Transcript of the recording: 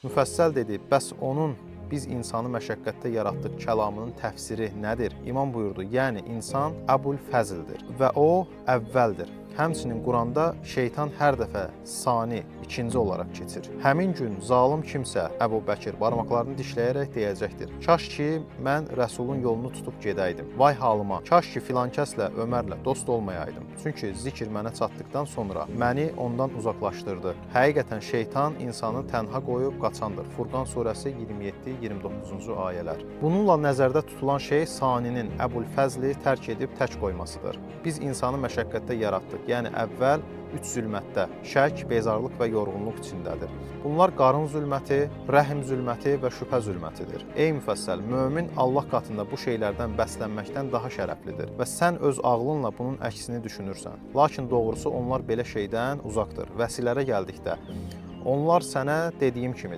Müfəssəl dedi, bəs onun biz insanı məşəqqətdə yaratdıq kəlamının təfsiri nədir? İmam buyurdu, yəni insan Əbul Fəzildir və o əvvəldir. Həmçinin Quranda şeytan hər dəfə sani, ikinci olaraq keçir. Həmin gün zalım kimsə Əbu Bəkir barmaqlarını dişləyərək deyəcəkdir. Kaş ki, mən Rəsulun yolunu tutub gedəydim. Vay halıma, kaş ki filan kəslə, Ömərlə dost olmayaydım. Çünki zikr mənə çatdıqdan sonra məni ondan uzaqlaşdırdı. Həqiqətən şeytan insanı tənha qoyub qaçandır. Furqan surəsi 27-29-cu ayələr. Bununla nəzərdə tutulan şey saninin Əbul Fəzli tərk edib tək qoymasıdır. Biz insanı məşəqqətdə yaratdıq. Yəni əvvəl 3 zülmətdə, şək, bezarlıq və yorğunluq içindədir. Bunlar qarın zülməti, rəhm zülməti və şübhə zülmətidir. Ey müfəssəl, mömin Allah qatında bu şeylərdən bəslənməkdən daha şərəflidir və sən öz ağlınla bunun əksini düşünürsən. Lakin doğrusu onlar belə şeydən uzaqdır. Vəsilərə gəldikdə, onlar sənə dediyim kimidir.